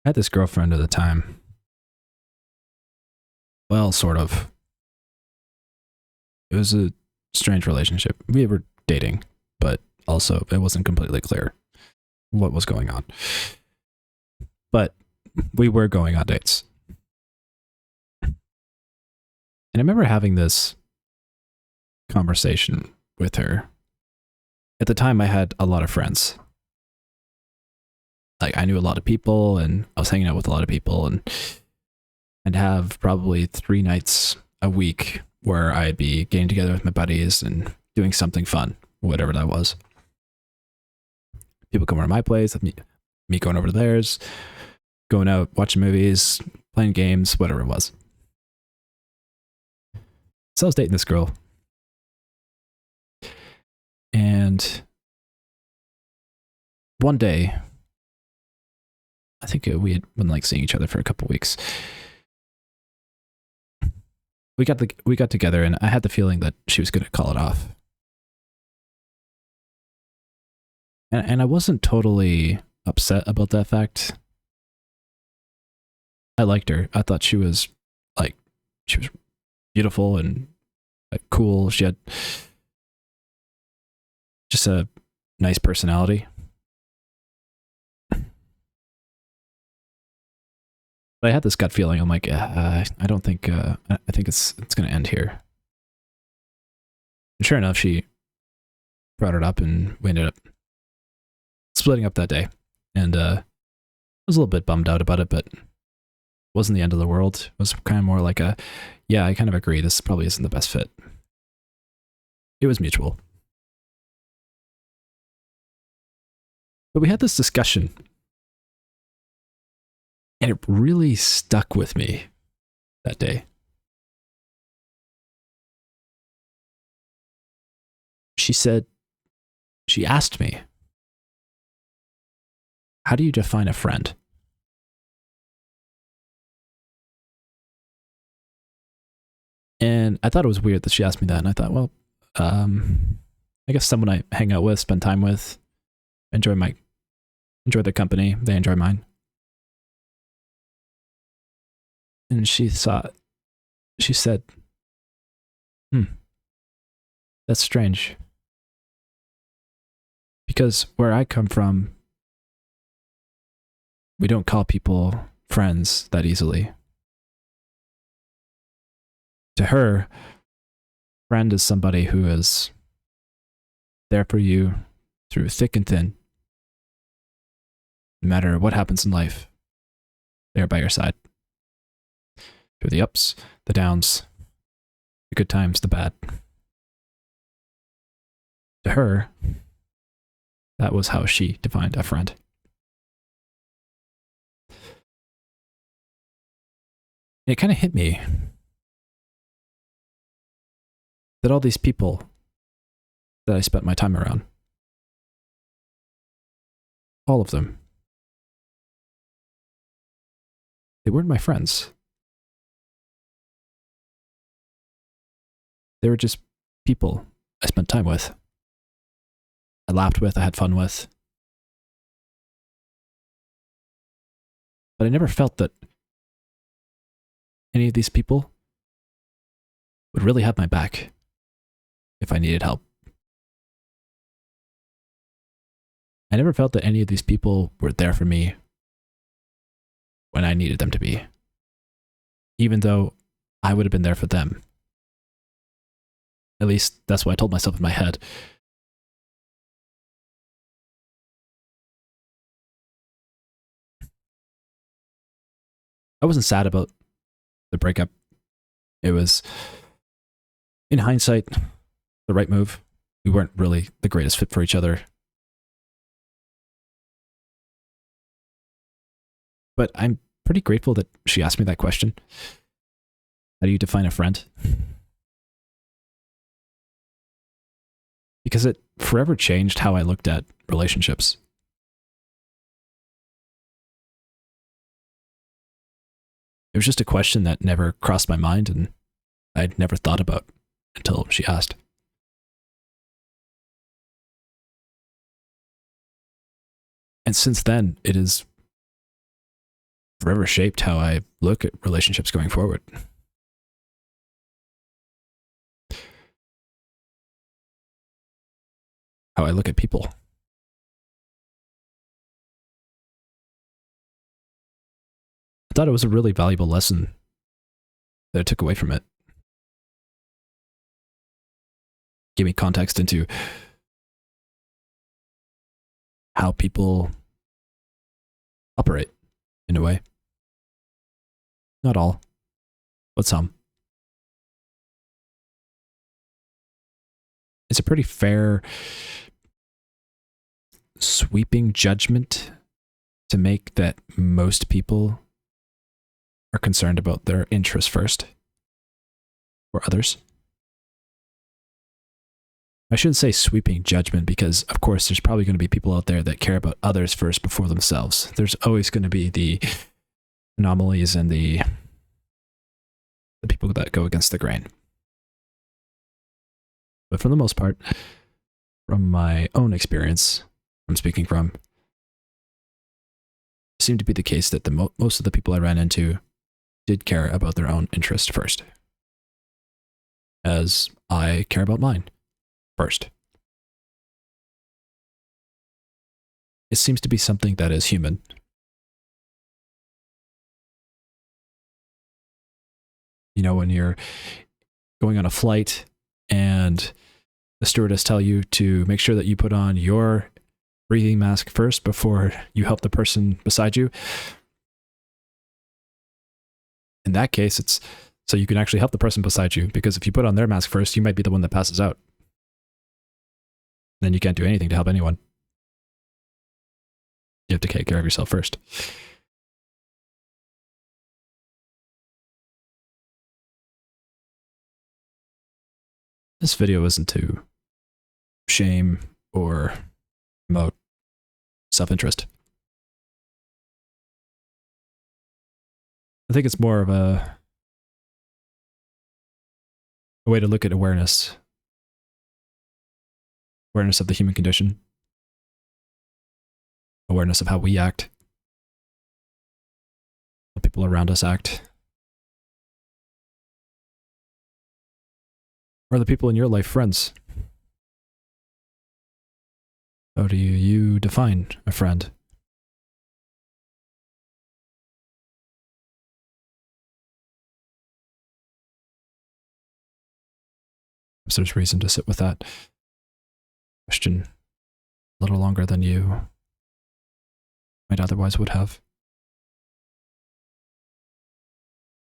I had this girlfriend at the time. Well, sort of. It was a strange relationship. We were dating, but also it wasn't completely clear what was going on. But we were going on dates. And I remember having this conversation with her. At the time, I had a lot of friends. Like, I knew a lot of people, and I was hanging out with a lot of people, and I'd have probably 3 nights a week where I'd be getting together with my buddies and doing something fun, whatever that was. People come over to my place, me going over to theirs, going out, watching movies, playing games, whatever it was. So I was dating this girl. And one day, I think we had been like seeing each other for a couple weeks. We got together, and I had the feeling that she was going to call it off. And I wasn't totally upset about that fact. I liked her. I thought she was beautiful and cool. She had just a nice personality. But I had this gut feeling. I'm like, I don't think. I think it's going to end here. And sure enough, she brought it up, and we ended up splitting up that day. And I was a little bit bummed out about it, but it wasn't the end of the world. It was kind of more like yeah, I kind of agree. This probably isn't the best fit. It was mutual. But we had this discussion, and it really stuck with me that day. She asked me, how do you define a friend? And I thought it was weird that she asked me that. And I thought, well, I guess someone I hang out with, spend time with, enjoy their company, they enjoy mine. And she said, that's strange. Because where I come from, we don't call people friends that easily. To her, friend is somebody who is there for you through thick and thin. No matter what happens in life, they're by your side. Through the ups, the downs, the good times, the bad. To her, that was how she defined a friend. It kind of hit me that all these people that I spent my time around, all of them, they weren't my friends. They were just people I spent time with. I laughed with, I had fun with. But I never felt that any of these people would really have my back if I needed help. I never felt that any of these people were there for me when I needed them to be, even though I would have been there for them. At least that's what I told myself in my head. I wasn't sad about the breakup. It was, in hindsight, the right move. We weren't really the greatest fit for each other. But I'm pretty grateful that she asked me that question. How do you define a friend? Because it forever changed how I looked at relationships. It was just a question that never crossed my mind, and I'd never thought about until she asked. And since then, it has forever shaped how I look at relationships going forward. How I look at people. I thought it was a really valuable lesson that I took away from it. Gave me context into how people operate in a way. Not all, but some. It's a pretty fair, sweeping judgment to make that most people are concerned about their interests first or others. I shouldn't say sweeping judgment because, of course, there's probably going to be people out there that care about others first before themselves. There's always going to be the anomalies and the people that go against the grain. But for the most part, from my own experience, I'm speaking from, it seemed to be the case that most of the people I ran into did care about their own interest first, as I care about mine first. It seems to be something that is human. You know, when you're going on a flight and the stewardess tell you to make sure that you put on your breathing mask first before you help the person beside you. In that case, it's so you can actually help the person beside you, because if you put on their mask first, you might be the one that passes out. Then you can't do anything to help anyone. You have to take care of yourself first. This video isn't to shame or promote self-interest. I think it's more of a way to look at awareness. Awareness of the human condition. Awareness of how we act. How people around us act. Are the people in your life friends? How do you define a friend? So there's reason to sit with that question a little longer than you might otherwise would have.